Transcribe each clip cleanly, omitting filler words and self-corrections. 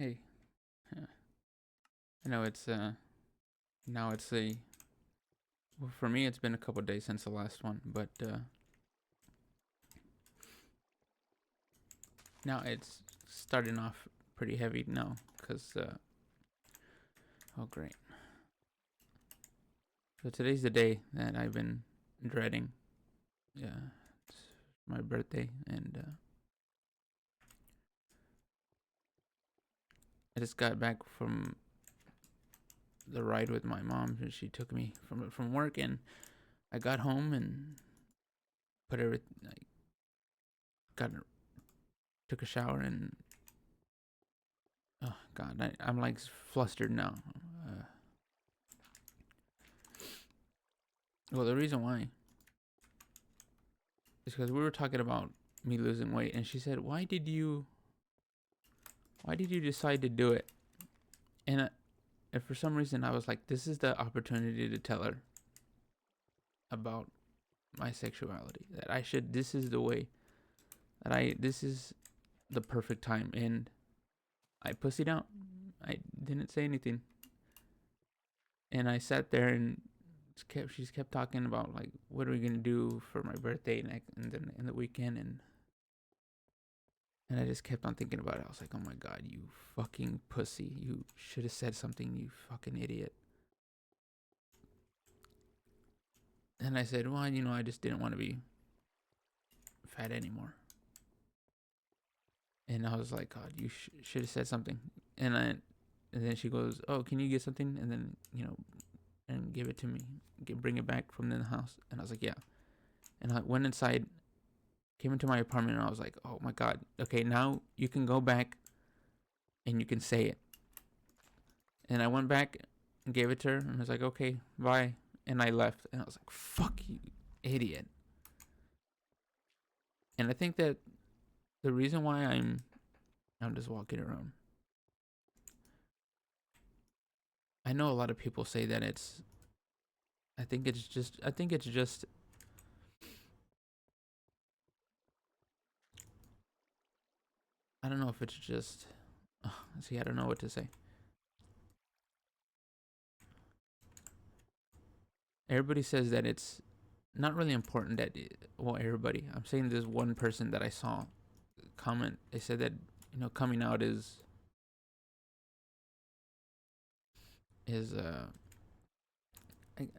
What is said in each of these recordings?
Hey, I know now it's a well, for me it's been a couple days since the last one, but now it's starting off pretty heavy now cuz oh great. So today's the day that I've been dreading. Yeah, it's my birthday and I just got back from the ride with my mom. She took me from work and I got home and put everything I got took a shower and oh god, I'm like flustered now. Uh, well, the reason why is because we were talking about me losing weight, and she said, why did you decide to do it?" And, and for some reason, I was like, "This is the opportunity to tell her about my sexuality. That I should. This is the way that I. This is the perfect time." And I pussied out. I didn't say anything, and I sat there and she's kept talking about like what are we gonna do for my birthday and then in the weekend and I just kept on thinking about it. I was like, oh my god, you fucking pussy. You should have said something, you fucking idiot. And I said, well, I just didn't want to be fat anymore. And I was like, God, you should have said something. And then she goes, oh, can you get something? And then, and give it to me. Bring it back from the house. And I was like, yeah. And I went inside, came into my apartment, and I was like, oh my God. Okay, now you can go back and you can say it. And I went back and gave it to her, and I was like, okay, bye. And I left, and I was like, fuck you, idiot. And I think that the reason why I'm just walking around. I know a lot of people say that it's. I think it's just. I think it's just. I don't know if it's just. See, I don't know what to say. Everybody says that it's not really important that. Well, everybody. I'm saying there's one person that I saw comment. They said that coming out is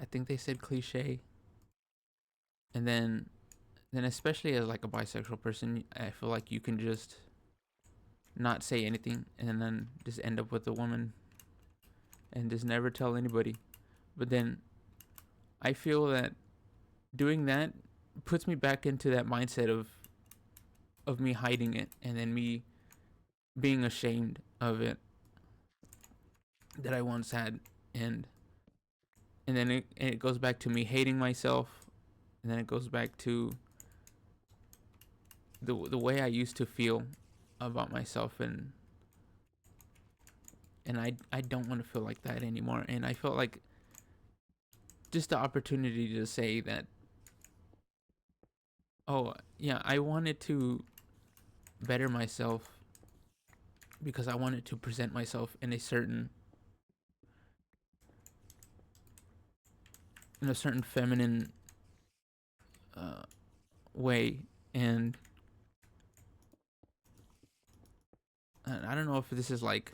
I think they said cliche, and then especially as like a bisexual person, I feel like you can just not say anything and then just end up with a woman and just never tell anybody. But then I feel that doing that puts me back into that mindset of me hiding it and then me being ashamed of it that I once had and then it goes back to me hating myself and then it goes back to the way I used to feel about myself and I don't want to feel like that anymore and I felt like just the opportunity to say that oh yeah I wanted to better myself because I wanted to present myself in a certain feminine uh, way and I don't know if this is like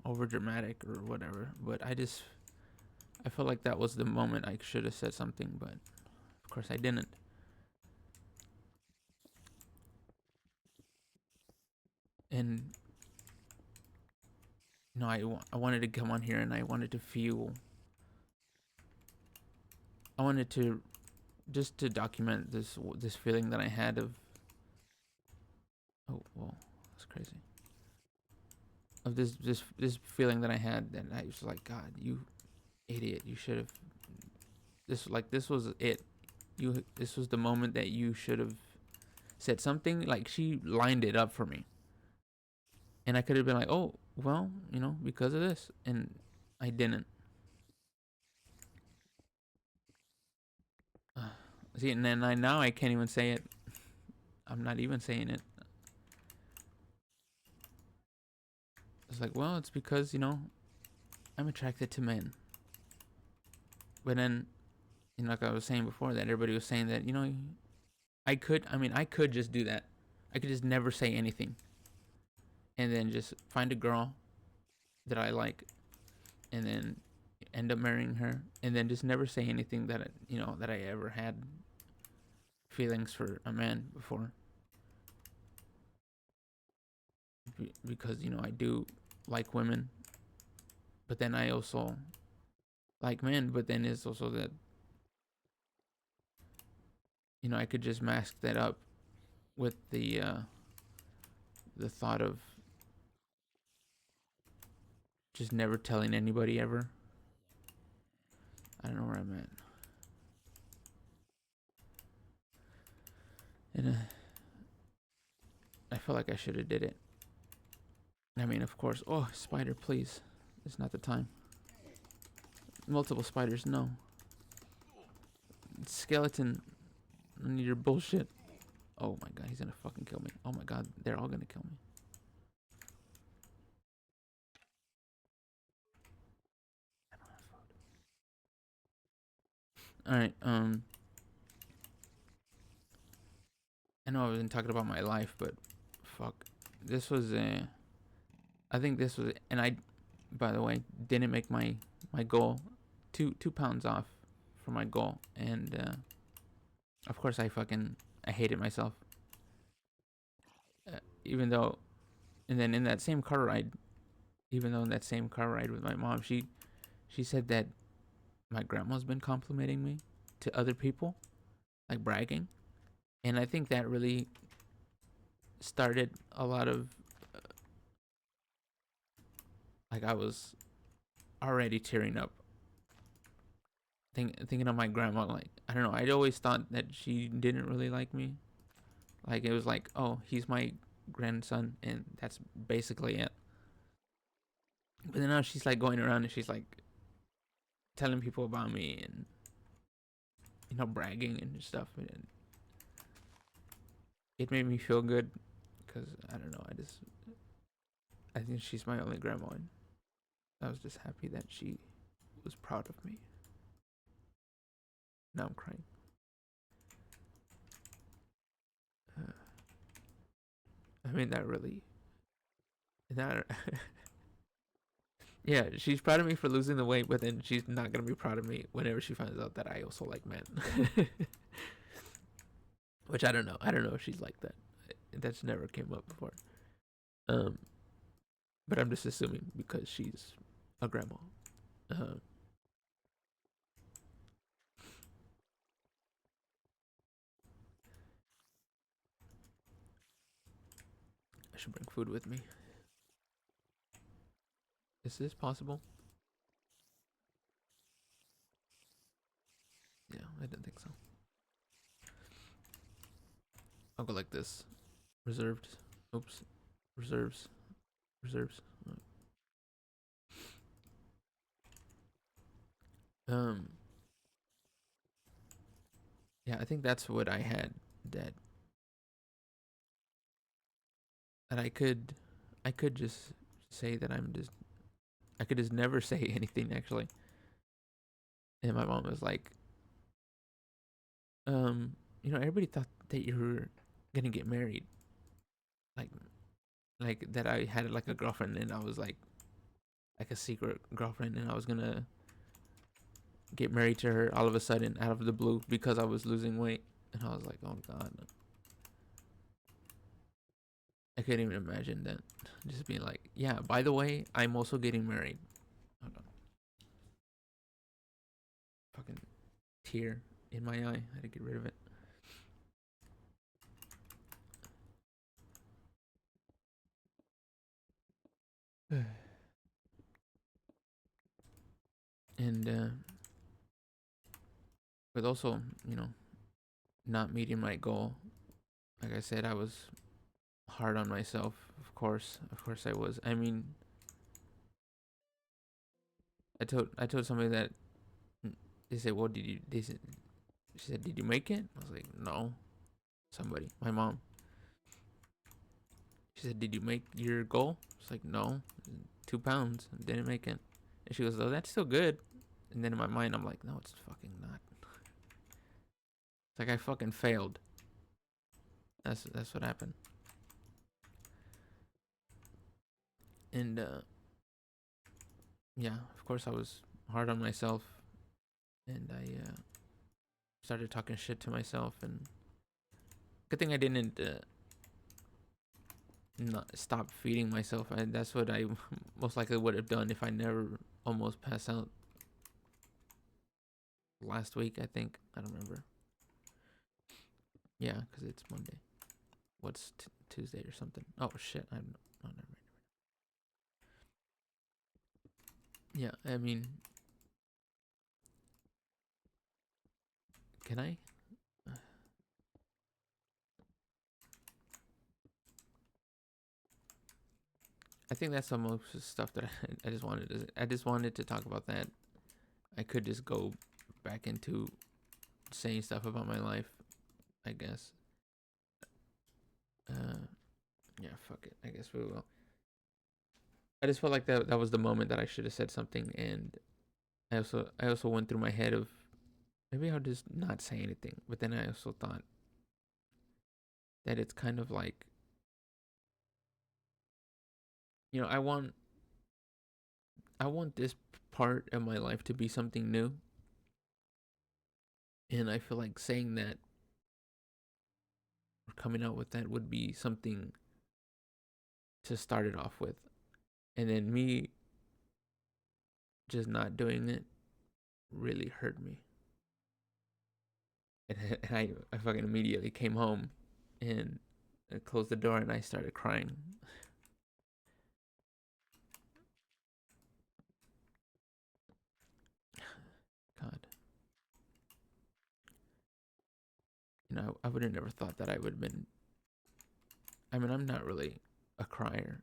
over dramatic or whatever but I felt like that was the moment I should have said something but of course I didn't and I wanted to come on here and I wanted to feel I wanted to just to document this feeling that I had of oh well that's crazy of this feeling that I had that I was like God you idiot you should have this was it this was the moment that you should have said something like she lined it up for me and I could have been like oh well because of this and I didn't see and then now I can't even say it I'm not even saying it was like, well, it's because, I'm attracted to men. But then, like I was saying before, that everybody was saying that, I could just do that. I could just never say anything. And then just find a girl that I like, and then end up marrying her, and then just never say anything that that I ever had feelings for a man before, because I do like women, but then I also like men. But then it's also that I could just mask that up with the thought of just never telling anybody ever. I don't know where I'm at. And I feel like I should have did it. I mean, of course. Oh, spider, please. It's not the time. Multiple spiders, no. Skeleton, I need your bullshit. Oh my god, he's gonna fucking kill me. Oh my god, they're all gonna kill me. I don't have food. Alright, I know I wasn't talking about my life, but fuck. This was I think this was, and I, by the way, didn't make my goal. 2 pounds off for my goal, and of course I hated myself. Even though, and then in that same car ride, even though in that same car ride with my mom, she said that my grandma's been complimenting me to other people, like bragging, and I think that really started a lot of like, I was already tearing up thinking of my grandma. Like, I don't know, I'd always thought that she didn't really like me. Like, it was like, oh, he's my grandson, and that's basically it. But then now she's like going around and she's like telling people about me, and bragging and stuff, and it made me feel good, because I don't know, I think she's my only grandma, and I was just happy that she was proud of me. Now I'm crying. I mean, that yeah, she's proud of me for losing the weight, but then she's not gonna be proud of me whenever she finds out that I also like men. Which I don't know. I don't know if she's like that. That's never came up before. Um, but I'm just assuming because she's a grandma. Uh, I should bring food with me. Is this possible? Yeah, I didn't think so. I'll go like this. Reserved. Oops. Reserves. Reserves. Um. Yeah, I think that's what I had. That I could just say that I could just never say anything, actually. And my mom was like, everybody thought that you were gonna get married, like that I had like a girlfriend, and I was like a secret girlfriend, and I was gonna get married to her all of a sudden out of the blue because I was losing weight. And I was like, oh god, I couldn't even imagine that, just being like, yeah, by the way, I'm also getting married. Hold on. Fucking tear in my eye, I had to get rid of it. And with also, not meeting my goal, like I said, I was hard on myself. Of course I was. I mean, I told somebody that, they said, well, she said, did you make it? I was like, no. Somebody, my mom. She said, did you make your goal? I was like, no. 2 pounds. Didn't make it. And she goes, oh, that's still good. And then in my mind, I'm like, no, it's fucking not. It's like I fucking failed. That's what happened. And yeah, of course I was hard on myself, and I started talking shit to myself. And good thing I didn't not stop feeding myself. That's what I most likely would have done if I never almost passed out last week. I think, I don't remember. Yeah, because it's Monday. What's Tuesday or something? Oh shit! Oh, never mind. Yeah, I mean, can I? I think that's some of the stuff that I just wanted to. I just wanted to talk about that. I could just go back into saying stuff about my life, I guess. Yeah, fuck it. I guess we will. I just felt like that was the moment that I should have said something, and I also went through my head of maybe I'll just not say anything. But then I also thought that it's kind of like, I want this part of my life to be something new, and I feel like saying that or coming out with that would be something to start it off with, and then me just not doing it really hurt me. And I fucking immediately came home and I closed the door and I started crying. God, I would have never thought that I would have been. I mean, I'm not really a crier,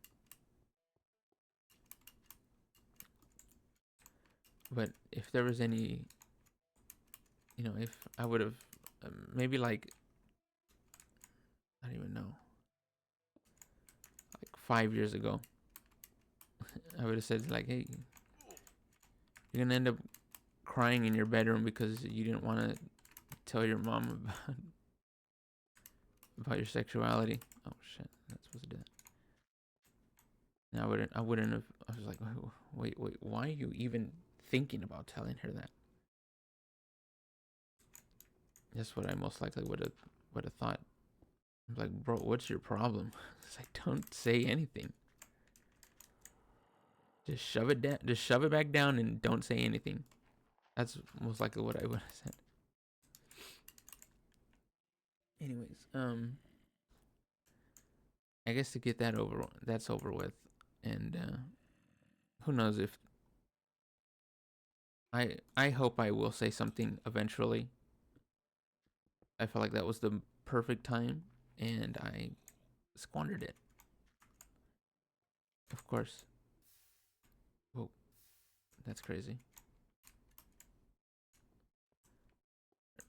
but if there was any, if I would have, maybe like, I don't even know, like 5 years ago, I would have said like, hey, you're gonna end up crying in your bedroom because you didn't want to tell your mom about your sexuality. Oh shit, that's supposed to do that. And I wouldn't have. I was like, wait, why are you even thinking about telling her that? That's what I most likely would have thought. I'm like, bro, what's your problem? It's like, don't say anything. Just shove it down. Just shove it back down and don't say anything. That's most likely what I would have said. Anyways, I guess to get that's over with, and who knows if I hope I will say something eventually. I felt like that was the perfect time, and I squandered it. Of course. Oh, that's crazy.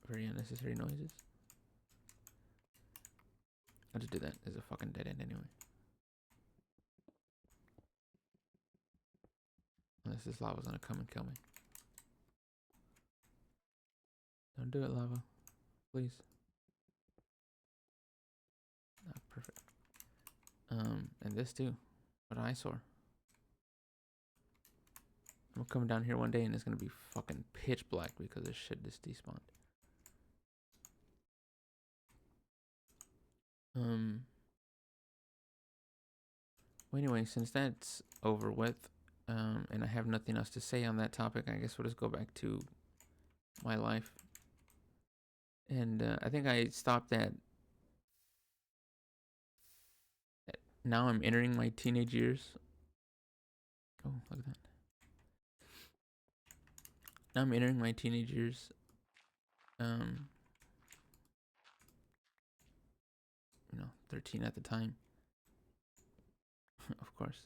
Very unnecessary noises. I'll just do that. There's a fucking dead end anyway. Unless this lava's gonna come and kill me. Don't do it, lava. Please. Ah, perfect. And this too. What an eyesore. I'm coming down here one day and it's gonna be fucking pitch black because this shit just despawned. Well, anyway, since that's over with, and I have nothing else to say on that topic, I guess we'll just go back to my life. And I think I stopped at now I'm entering my teenage years. Oh, look at that. Now I'm entering my teenage years. 13 at the time. Of course.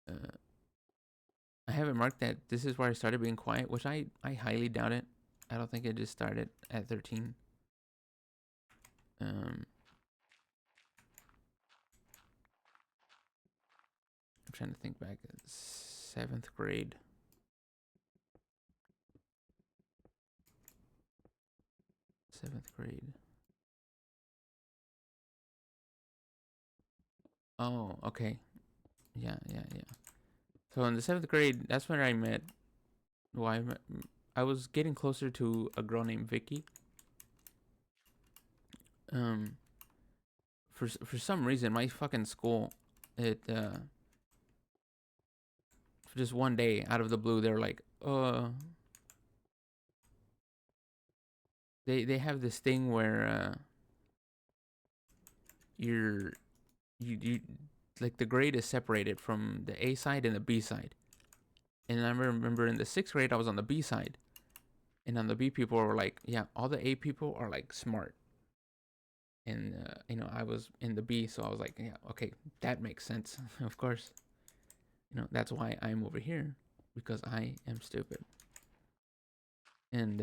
I haven't marked that this is where I started being quiet, which I highly doubt it. I don't think it just started at 13. I'm trying to think back. 7th grade. 7th grade. Oh, okay. Yeah. So in the 7th grade, that's when I met. Well, I was getting closer to a girl named Vicky. For some reason, my fucking school, it for just one day out of the blue, they were like, they have this thing where you like the grade is separated from the A side and the B side. And I remember in the 6th grade, I was on the B side, and on the B, people were like, yeah, all the A people are like smart, and I was in the B, so I was like, yeah, okay, that makes sense. Of course, that's why I'm over here, because I am stupid. And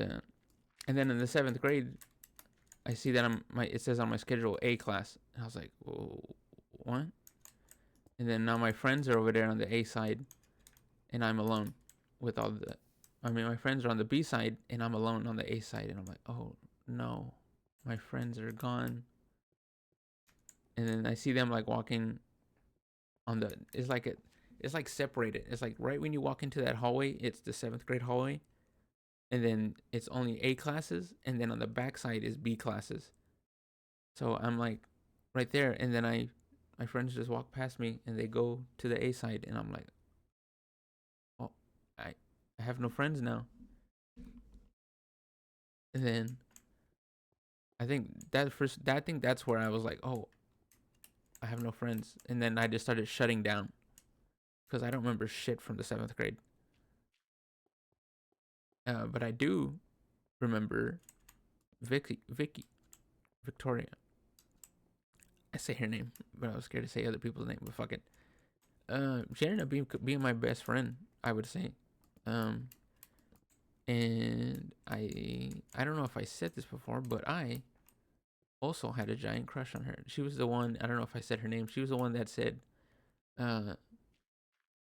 then in the 7th grade, I see that it says on my schedule A class, and I was like, whoa, what? And then now my friends are over there on the A side, and I'm alone with all the. I mean, my friends are on the B side, and I'm alone on the A side, and I'm like, oh no, my friends are gone. And then I see them like walking on the. It's like separated. It's like right when you walk into that hallway, it's the 7th grade hallway, and then it's only A classes, and then on the back side is B classes. So I'm like right there, and then my friends just walk past me, and they go to the A side, and I'm like, oh, I have no friends now. And then I think that's where I was like, oh, I have no friends. And then I just started shutting down because I don't remember shit from the 7th grade. But I do remember Victoria. I say her name, but I was scared to say other people's name. But fuck it. She ended up being my best friend, I would say. And I don't know if I said this before, but I also had a giant crush on her. She was the one. I don't know if I said her name. She was the one that said, "Can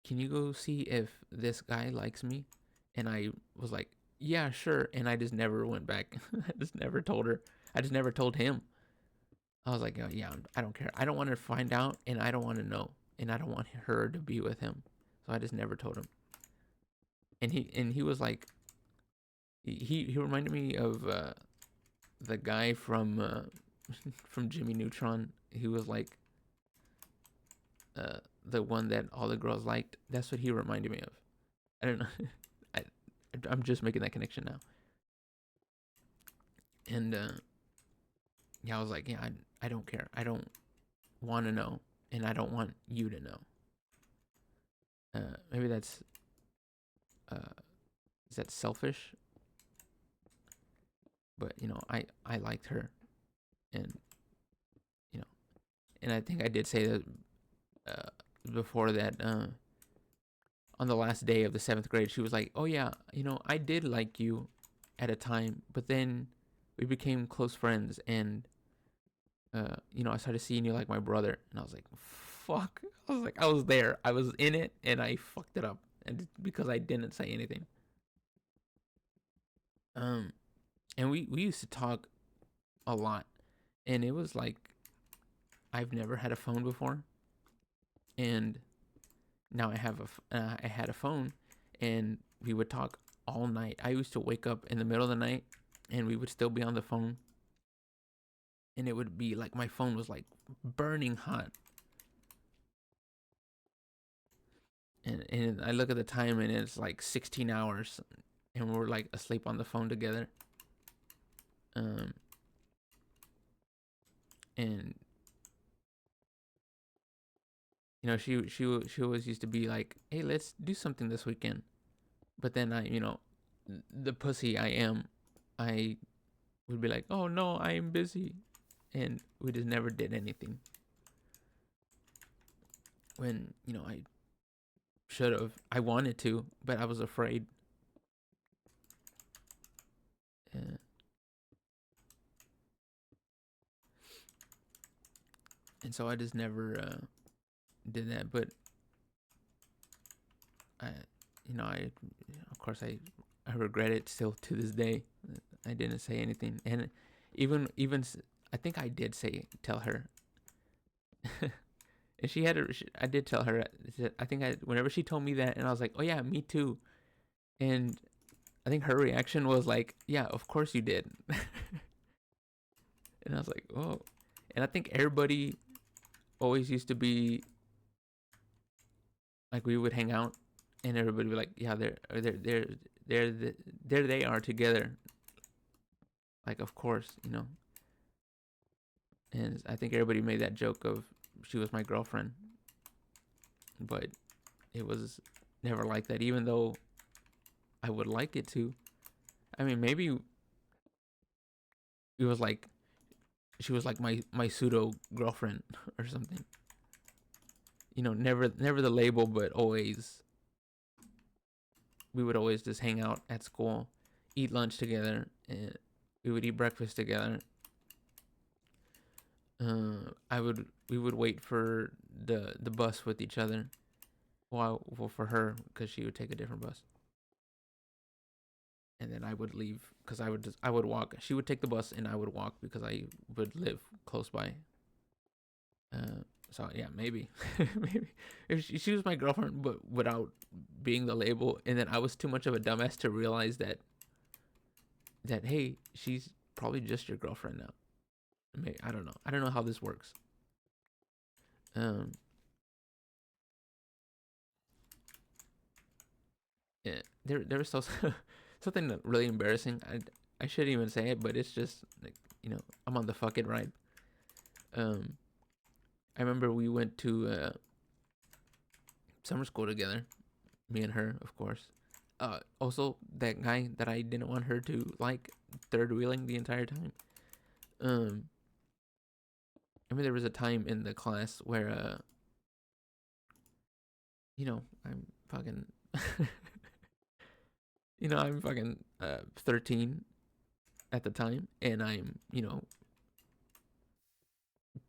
you go see if this guy likes me?" And I was like, "Yeah, sure." And I just never went back. I just never told her. I just never told him. I was like, oh, "Yeah, I don't care. I don't want to find out, and I don't want to know, and I don't want her to be with him." So I just never told him. And he was like, he reminded me of the guy from from Jimmy Neutron. He was like the one that all the girls liked. That's what he reminded me of. I don't know. I I'm just making that connection now. And yeah, I was like, yeah, I don't care. I don't want to know, and I don't want you to know. Maybe that's is that selfish? But I liked her, and you know, and I think I did say that before that. On the last day of the 7th grade, she was like, "Oh yeah, I did like you at a time, but then we became close friends, and I started seeing you like my brother." And I was like, "Fuck!" I was like, I was there, I was in it, and I fucked it up, and because I didn't say anything. Um, and we used to talk a lot, and it was like I've never had a phone before, and now I had a phone, and we would talk all night. I used to wake up in the middle of the night, and we would still be on the phone, and it would be like my phone was like burning hot. And I look at the time, and it's like 16 hours, and we're like asleep on the phone together. Um, and she always used to be like, "Hey, let's do something this weekend." But then the pussy I am, I would be like, "Oh no, I am busy," and we just never did anything. When I should have, I wanted to, but I was afraid. Uh, and so I just never did that. But I, I, of course, I regret it still to this day. I didn't say anything, and I think I did tell her, and I did tell her. I think whenever she told me that, and I was like, oh yeah, me too, and I think her reaction was like, yeah, of course you did, and I was like, oh, and I think everybody always used to be like, we would hang out, and everybody would be like, yeah, there they are together, like, of course, and I think everybody made that joke of she was my girlfriend, but it was never like that, even though I would like it to. I mean, maybe it was like she was like my pseudo girlfriend or something. Never the label, but always we would always just hang out at school, eat lunch together, and we would eat breakfast together. We would wait for the bus with each other. Well, for her, because she would take a different bus, and then I would leave because I would walk. She would take the bus, and I would walk because I would live close by. So yeah, maybe, maybe if she was my girlfriend, but without being the label, and then I was too much of a dumbass to realize that hey, she's probably just your girlfriend now. Maybe, I don't know. I don't know how this works. Um, yeah, there was also something really embarrassing. I shouldn't even say it, but it's just like, I'm on the fuck it ride. Um, I remember we went to summer school together, me and her, of course. Also that guy that I didn't want her to like, third wheeling the entire time. Um, I mean, there was a time in the class where I'm fucking, I'm fucking 13 at the time, and I'm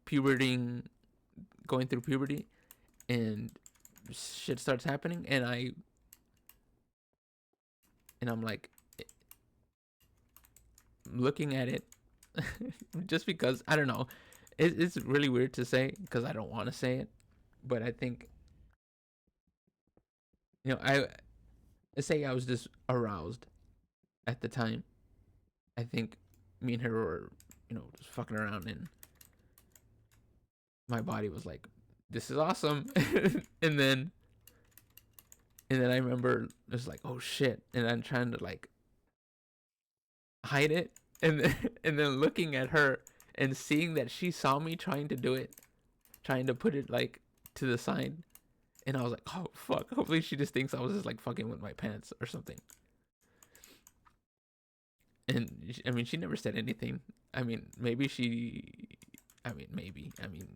pubertying, going through puberty, and shit starts happening, and I'm like looking at it, just because I don't know. It's really weird to say because I don't want to say it, but I think I say I was just aroused at the time. I think me and her were just fucking around, and my body was like, "This is awesome," and then I remember it's like, "Oh shit," and I'm trying to like hide it, and then, and then looking at her and seeing that she saw me trying to do it, trying to put it like to the side, and I was like, oh fuck, hopefully she just thinks I was just like fucking with my pants or something. And I mean, she never said anything. I mean, maybe she. I mean, maybe. I mean,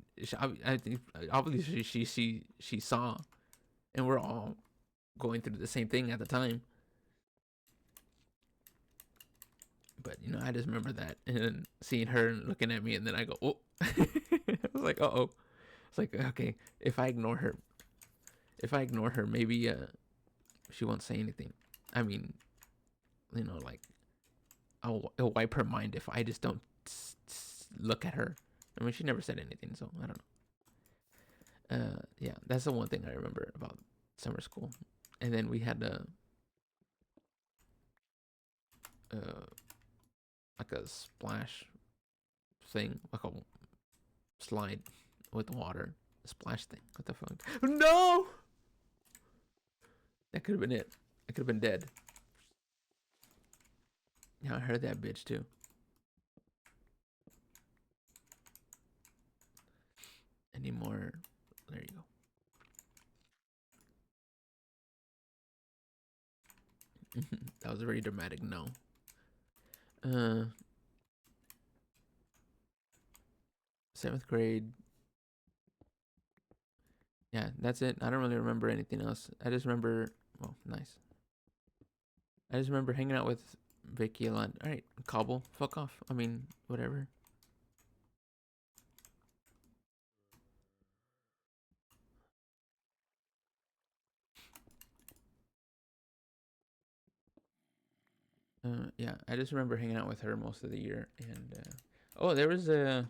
I think obviously she saw, and we're all going through the same thing at the time. But I just remember that, and then seeing her looking at me, and then I go, oh. I was like, oh. It's like, okay, if I ignore her, maybe she won't say anything. I mean, like it'll wipe her mind if I just don't look at her. I mean, she never said anything, so I don't know. Yeah, that's the one thing I remember about summer school. And then we had uh like a splash thing, like a slide with water, splash thing. What the fuck? No, that could have been it. I could have been dead. Yeah, I heard that bitch too. Any more? There you go. That was a very dramatic no. Uh, 7th grade. Yeah, that's it. I don't really remember anything else. I just remember. Well, nice. I just remember hanging out with Vicky a lot. All right, Cobble, fuck off. I mean, whatever. Yeah, I just remember hanging out with her most of the year, and oh, there was a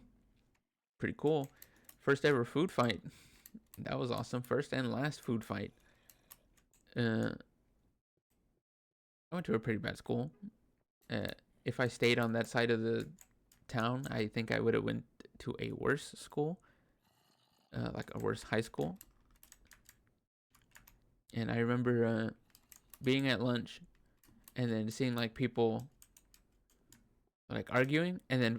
pretty cool first ever food fight. That was awesome. First and last food fight. Uh, I went to a pretty bad school. Uh, if I stayed on that side of the town, I think I would have went to a worse school, like a worse high school. And I remember being at lunch and then seeing like people like arguing, and then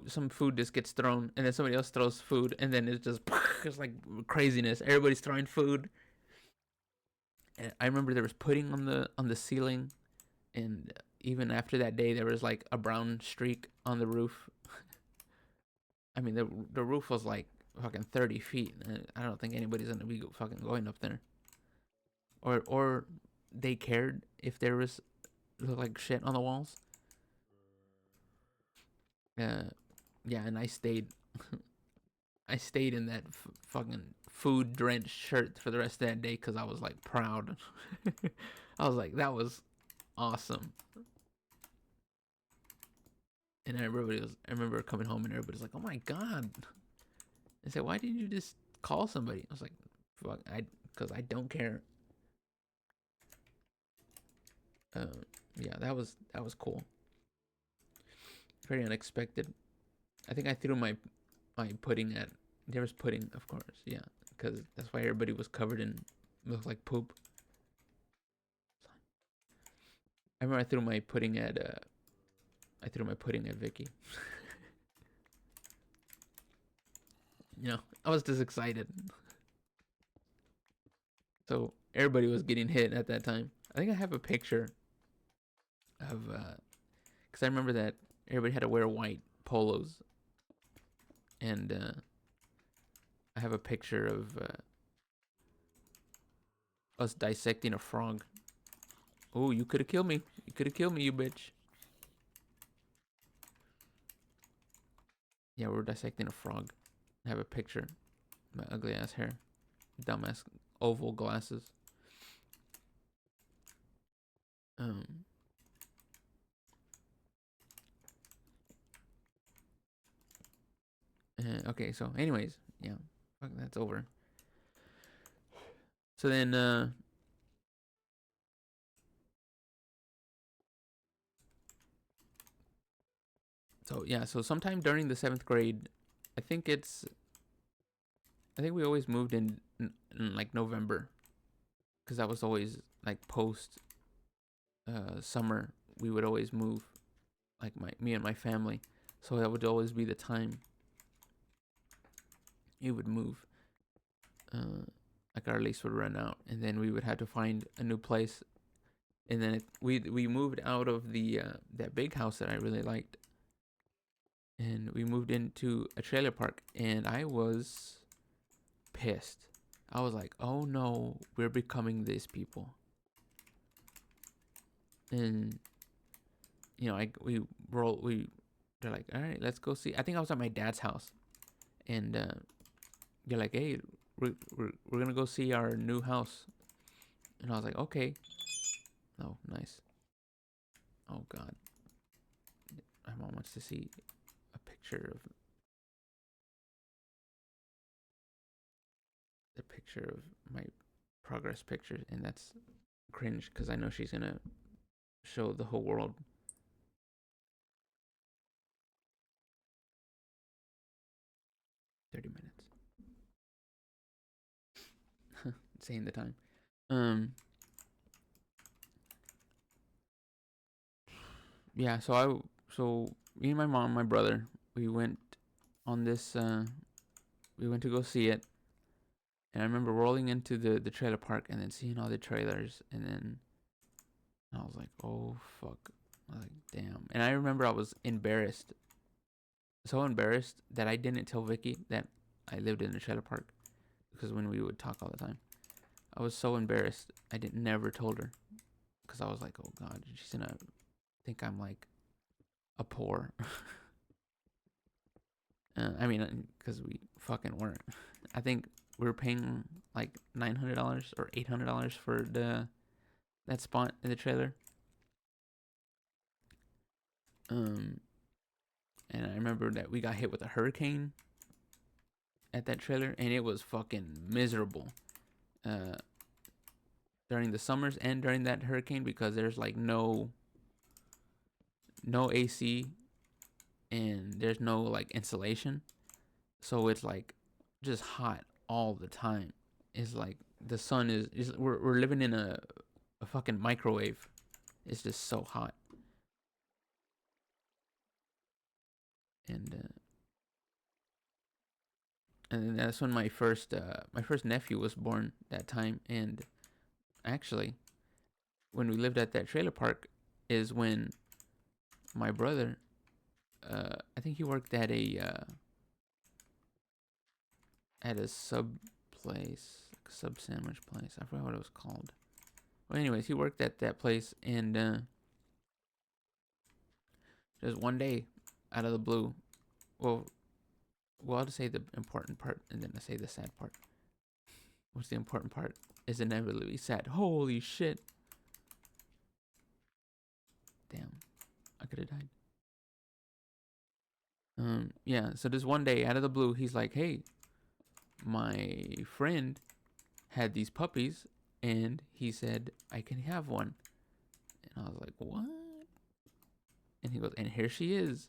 some food just gets thrown, and then somebody else throws food, and then it's just it's like craziness. Everybody's throwing food. And I remember there was pudding on the ceiling, and even after that day, there was like a brown streak on the roof. I mean, the roof was like fucking 30 feet. And I don't think anybody's gonna be fucking going up there, or they cared if there was like shit on the walls. Uh, yeah, and I stayed. I stayed in that fucking food drenched shirt for the rest of that day because I was like proud. I was like, that was awesome. And everybody was. I remember coming home and everybody's like, "Oh my god!" I said, "Why didn't you just call somebody?" I was like, "Fuck, because I don't care." Um, yeah, that was cool. Very unexpected. I think I threw my pudding at. There was pudding, of course. Yeah, because that's why everybody was covered in looked like poop. I remember I threw my pudding at Vicky. I was just excited. So everybody was getting hit at that time. I think I have a picture of because I remember that everybody had to wear white polos, and I have a picture of us dissecting a frog. Oh, you could have killed me. You could have killed me, you bitch. Yeah, we were dissecting a frog. I have a picture. My ugly ass hair, dumbass oval glasses. Um. Okay. So, anyways, yeah. Fuck, that's over. So then, so yeah. So sometime during the 7th grade, I think it's. I think we always moved in like November, because that was always like post summer. We would always move, like me and my family. So that would always be the time we would move. Like our lease would run out, and then we would have to find a new place. And then we moved out of the that big house that I really liked, and we moved into a trailer park. And I was pissed. I was like, "Oh no, we're becoming these people." And we they're like, "All right, let's go see." I think I was at my dad's house, and they're like, "Hey, we're gonna go see our new house." And I was like, "Okay." Oh, nice. Oh God, my mom wants to see a picture of my progress pictures, and that's cringe because I know she's gonna show the whole world. 30 minutes. Saying the time. Um. Yeah. So me and my mom, my brother, we went on this. We went to go see it, and I remember rolling into the trailer park and then seeing all the trailers, and then I was like, "Oh fuck!" I was like, "Damn!" And I remember I was embarrassed, so embarrassed that I didn't tell Vicky that I lived in a trailer park, because when we would talk all the time, I was so embarrassed. I didn't never told her, because I was like, "Oh God, she's gonna think I'm like a poor." I mean, because we fucking weren't. I think we were paying like $900 or $800 for that spot in the trailer. Um, and I remember that we got hit with a hurricane at that trailer, and it was fucking miserable. Uh, During the summers and during that hurricane, because there's like no AC and there's no like insulation, so it's like just hot all the time. It's like the sun is we're living in a fucking microwave. It's just so hot. And and that's when my first nephew was born that time. And actually, when we lived at that trailer park, is when my brother, I think he worked at a sub place, like a sub sandwich place. I forgot what it was called. Well, anyways, he worked at that place, and just one day, out of the blue, well, I'll just say the important part, and then I say the sad part. What's the important part is inevitably sad. Holy shit! Damn, I could have died. Yeah. So this one day, out of the blue, he's like, "Hey, my friend had these puppies, and he said I can have one." And I was like, "What?" And he goes, "And here she is.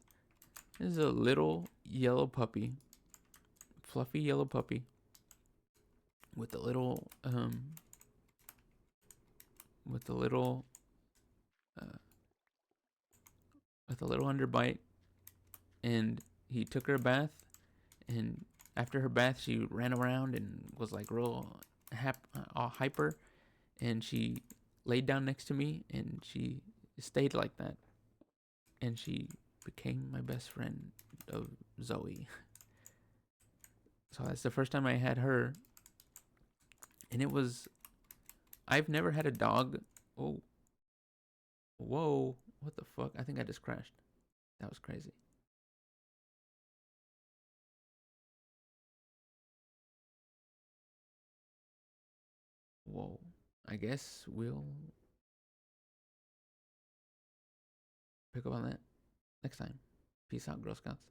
This is a little yellow puppy, fluffy yellow puppy, with a little with a little uh, with a little underbite." And he took her a bath, and after her bath, she ran around and was like real hyper, and she laid down next to me, and she stayed like that, and she became my best friend of Zoe. So that's the first time I had her, and it was I've never had a dog. Oh, whoa, what the fuck? I think I just crashed. That was crazy. Whoa. I guess we'll pick up on that next time. Peace out, Girl Scouts.